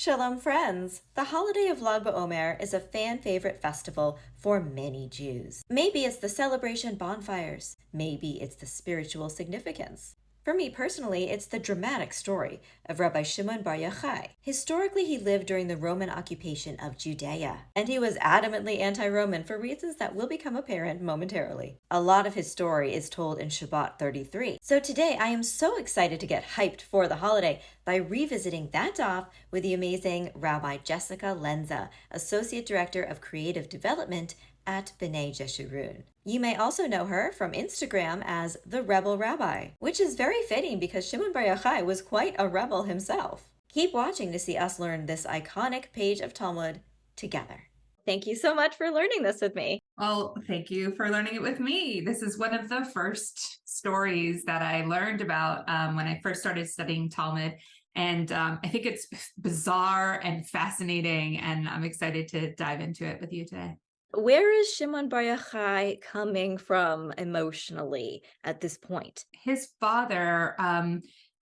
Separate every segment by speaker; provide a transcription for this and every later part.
Speaker 1: Shalom, friends! The holiday of Lag BaOmer is a fan-favorite festival for many Jews. Maybe it's the celebration bonfires. Maybe it's the spiritual significance. For me personally, it's the dramatic story of Rabbi Shimon Bar Yochai. Historically, he lived during the Roman occupation of Judea, and he was adamantly anti-Roman for reasons that will become apparent momentarily. A lot of his story is told in Shabbat 33. So today, I am so excited to get hyped for the holiday by revisiting that daf with the amazing Rabbi Jessica Lenza, Associate Director of Creative Development at B'nai Jeshurun. You may also know her from Instagram as the Rebel Rabbi, which is very fitting because Shimon Bar Yochai was quite a rebel himself. Keep watching to see us learn this iconic page of Talmud together. Thank you so much for learning this with me.
Speaker 2: Well, thank you for learning it with me. This is one of the first stories that I learned about when I first started studying Talmud. And I think it's bizarre and fascinating, and I'm excited to dive into it with you today.
Speaker 1: Where is Shimon Bar Yochai coming from emotionally at this point?
Speaker 2: His father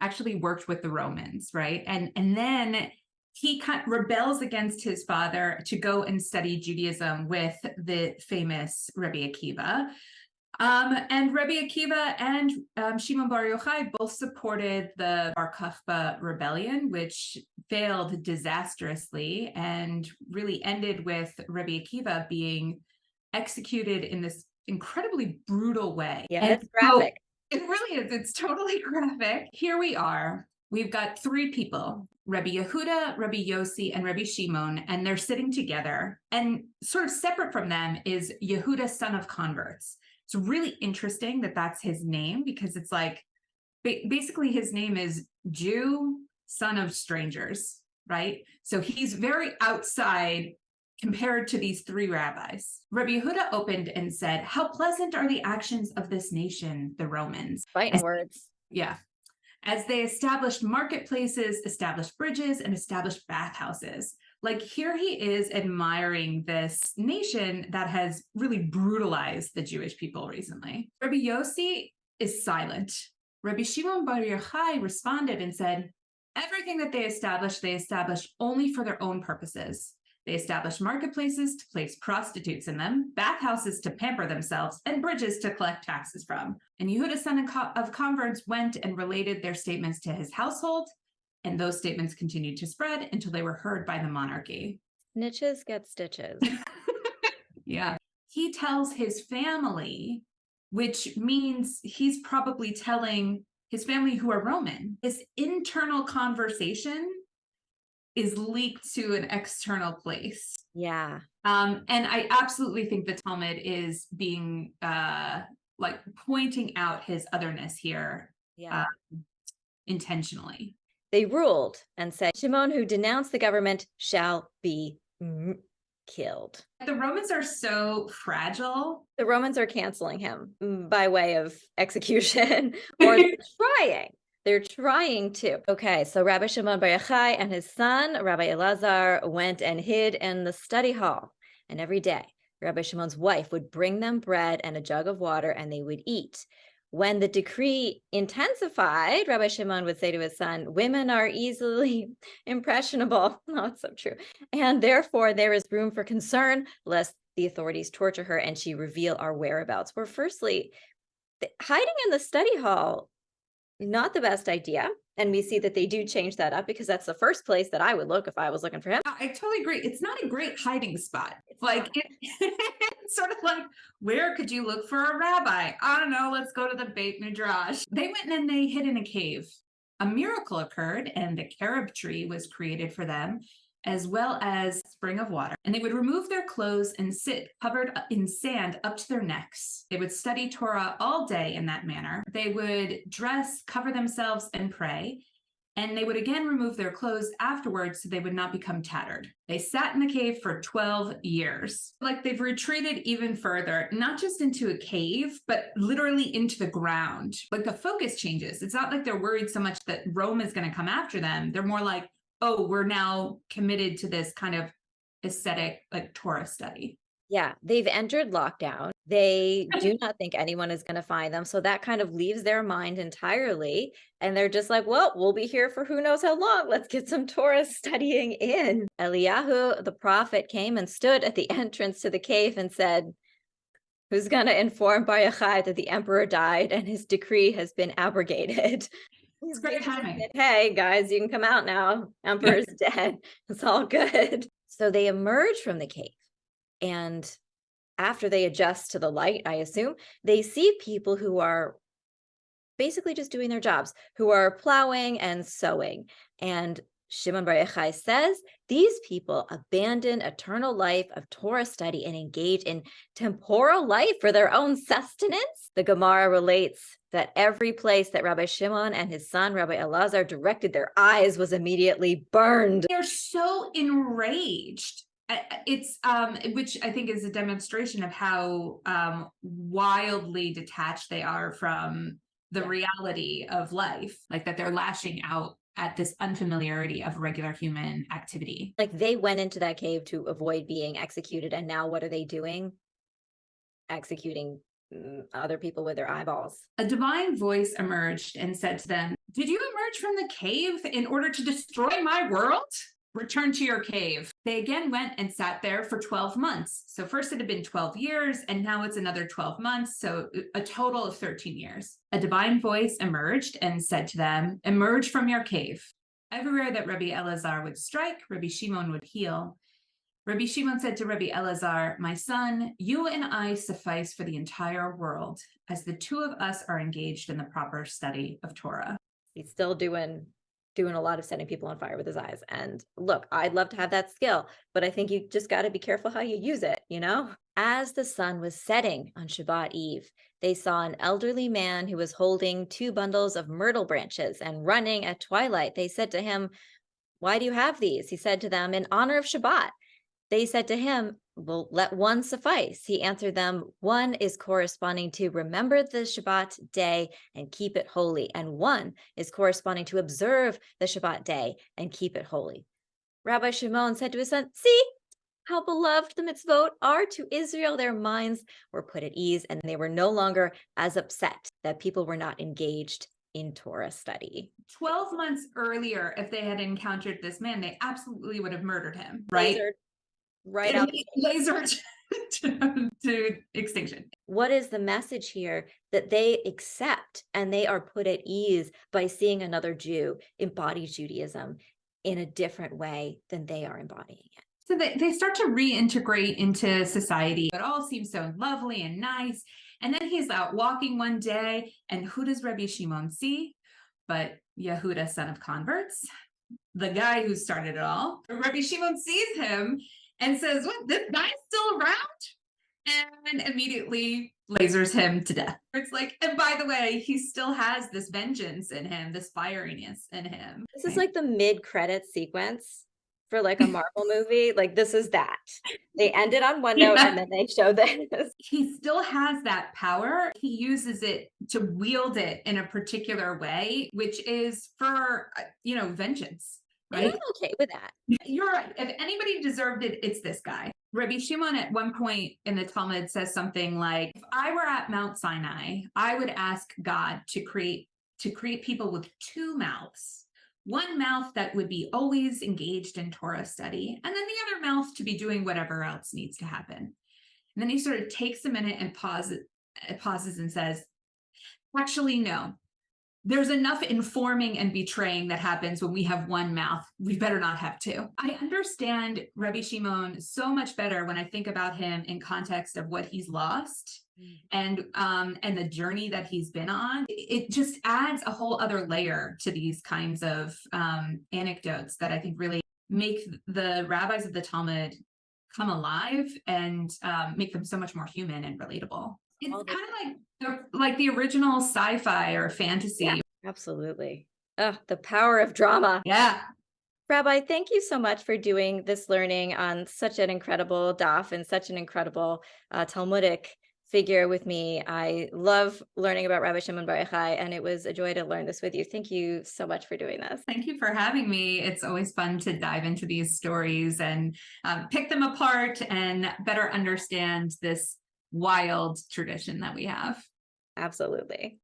Speaker 2: actually worked with the Romans, right? And then he kind of rebels against his father to go and study Judaism with the famous Rabbi Akiva. And Rabbi Akiva and Shimon Bar Yochai both supported the Bar Kokhba rebellion, which failed disastrously and really ended with Rabbi Akiva being executed in this incredibly brutal way.
Speaker 1: Yeah,
Speaker 2: And
Speaker 1: it's graphic.
Speaker 2: it really is. It's totally graphic. Here we are. We've got three people, Rabbi Yehuda, Rabbi Yossi, and Rabbi Shimon, and they're sitting together. And sort of separate from them is Yehuda, son of converts. It's really interesting that that's his name, because it's like, basically his name is Jew, son of strangers, right? So he's very outside compared to these three rabbis. Rabbi Yehuda opened and said, "How pleasant are the actions of this nation, the Romans."
Speaker 1: Fighting words.
Speaker 2: Yeah. As they established marketplaces, established bridges, and established bathhouses. Like, here he is admiring this nation that has really brutalized the Jewish people recently. Rabbi Yossi is silent. Rabbi Shimon Bar Yochai responded and said, "Everything that they established only for their own purposes. They established marketplaces to place prostitutes in them, bathhouses to pamper themselves, and bridges to collect taxes from." And Yehuda, son of converts, went and related their statements to his household, and those statements continued to spread until they were heard by the monarchy.
Speaker 1: Snitches get stitches.
Speaker 2: Yeah. He tells his family, which means he's probably telling his family who are Roman. This internal conversation is leaked to an external place.
Speaker 1: Yeah.
Speaker 2: And I absolutely think the Talmud is being like pointing out his otherness here.
Speaker 1: Yeah.
Speaker 2: Intentionally.
Speaker 1: They ruled and said, Shimon, who denounced the government, shall be killed.
Speaker 2: The Romans are so fragile.
Speaker 1: The Romans are canceling him by way of execution, or they're trying. They're trying to. Okay, so Rabbi Shimon Bar Yochai and his son, Rabbi Elazar, went and hid in the study hall. And every day, Rabbi Shimon's wife would bring them bread and a jug of water, and they would eat. When the decree intensified, Rabbi Shimon would say to his son, "Women are easily impressionable." No, it's so true. And therefore, there is room for concern, lest the authorities torture her and she reveal our whereabouts. Well, firstly, hiding in the study hall, not the best idea. And we see that they do change that up, because that's the first place that I would look if I was looking for him.
Speaker 2: I totally agree. It's not a great hiding spot. Like, it's sort of like, where could you look for a rabbi? I don't know. Let's go to the Beit Midrash. They went and they hid in a cave. A miracle occurred, and the carob tree was created for them, as well as a spring of water. And they would remove their clothes and sit covered in sand up to their necks. They would study Torah all day in that manner. They would dress, cover themselves, and pray. And they would again remove their clothes afterwards so they would not become tattered. They sat in the cave for 12 years. Like, they've retreated even further, not just into a cave, but literally into the ground. Like, the focus changes. It's not like they're worried so much that Rome is going to come after them. They're more like, oh, we're now committed to this kind of aesthetic, like, Torah study.
Speaker 1: Yeah, they've entered lockdown. They do not think anyone is going to find them. So that kind of leaves their mind entirely. And they're just like, well, we'll be here for who knows how long. Let's get some Torah studying in. Eliyahu, the prophet, came and stood at the entrance to the cave and said, who's going to inform Bar Yochai that the emperor died and his decree has been abrogated?
Speaker 2: It's great timing.
Speaker 1: Said, hey, guys, you can come out now. Emperor's dead. It's all good. So they emerge from the cave. And after they adjust to the light, I assume, they see people who are basically just doing their jobs, who are plowing and sowing. And Shimon Bar Yochai says these people abandon eternal life of Torah study and engage in temporal life for their own sustenance. The Gemara relates that every place that Rabbi Shimon and his son, Rabbi Elazar, directed their eyes was immediately burned.
Speaker 2: They're so enraged. It's which I think is a demonstration of how wildly detached they are from the reality of life, like that they're lashing out at this unfamiliarity of regular human activity.
Speaker 1: Like they went into that cave to avoid being executed, and now what are they doing? Executing other people with their eyeballs.
Speaker 2: A divine voice emerged and said to them, "Did you emerge from the cave in order to destroy my world? Return to your cave." They again went and sat there for 12 months. So first it had been 12 years, and now it's another 12 months. So a total of 13 years. A divine voice emerged and said to them, "Emerge from your cave." Everywhere that Rabbi Elazar would strike, Rabbi Shimon would heal. Rabbi Shimon said to Rabbi Elazar, "My son, you and I suffice for the entire world, as the two of us are engaged in the proper study of Torah."
Speaker 1: He's still doing a lot of setting people on fire with his eyes. And look, I'd love to have that skill, but I think you just got to be careful how you use it, you know? As the sun was setting on Shabbat Eve, they saw an elderly man who was holding 2 bundles of myrtle branches and running at twilight. They said to him, "Why do you have these?" He said to them, "In honor of Shabbat." They said to him, "Well, let one suffice." He answered them, "One is corresponding to remember the Shabbat day and keep it holy, and one is corresponding to observe the Shabbat day and keep it holy." Rabbi Shimon said to his son, "See how beloved the mitzvot are to Israel." Their minds were put at ease, and they were no longer as upset that people were not engaged in Torah study.
Speaker 2: 12 months earlier, if they had encountered this man, they absolutely would have murdered him, right?
Speaker 1: Lasered right out.
Speaker 2: Lasered to extinction.
Speaker 1: What is the message here? That they accept and they are put at ease by seeing another Jew embody Judaism in a different way than they are embodying it.
Speaker 2: So they start to reintegrate into society. It all seems so lovely and nice. And then he's out walking one day, and who does Rabbi Shimon see? But Yehuda, son of converts, the guy who started it all. Rabbi Shimon sees him and says, "What, this guy's still around?" And immediately lasers him to death. It's like, and by the way, he still has this vengeance in him, this fieriness in him.
Speaker 1: This is like the mid-credit sequence for like a Marvel movie. Like this is that. They ended on one note and then they show this.
Speaker 2: He still has that power. He uses it to wield it in a particular way, which is for, vengeance. Right?
Speaker 1: And I'm okay with that.
Speaker 2: You're right. If anybody deserved it, it's this guy. Rabbi Shimon at one point in the Talmud says something like, "If I were at Mount Sinai, I would ask God to create people with 2 mouths. One mouth that would be always engaged in Torah study, and then the other mouth to be doing whatever else needs to happen." And then he sort of takes a minute and pauses and says, "Actually, no. There's enough informing and betraying that happens when we have one mouth. We better not have 2. I understand Rabbi Shimon so much better when I think about him in context of what he's lost and the journey that he's been on. It just adds a whole other layer to these kinds of anecdotes that I think really make the rabbis of the Talmud come alive and make them so much more human and relatable. It's kind of like the original sci-fi or fantasy.
Speaker 1: Yeah, absolutely. Oh, the power of drama.
Speaker 2: Yeah.
Speaker 1: Rabbi, thank you so much for doing this learning on such an incredible daf and such an incredible Talmudic figure with me. I love learning about Rabbi Shimon Bar Yochai, and it was a joy to learn this with you. Thank you so much for doing this.
Speaker 2: Thank you for having me. It's always fun to dive into these stories and pick them apart and better understand this wild tradition that we have.
Speaker 1: Absolutely.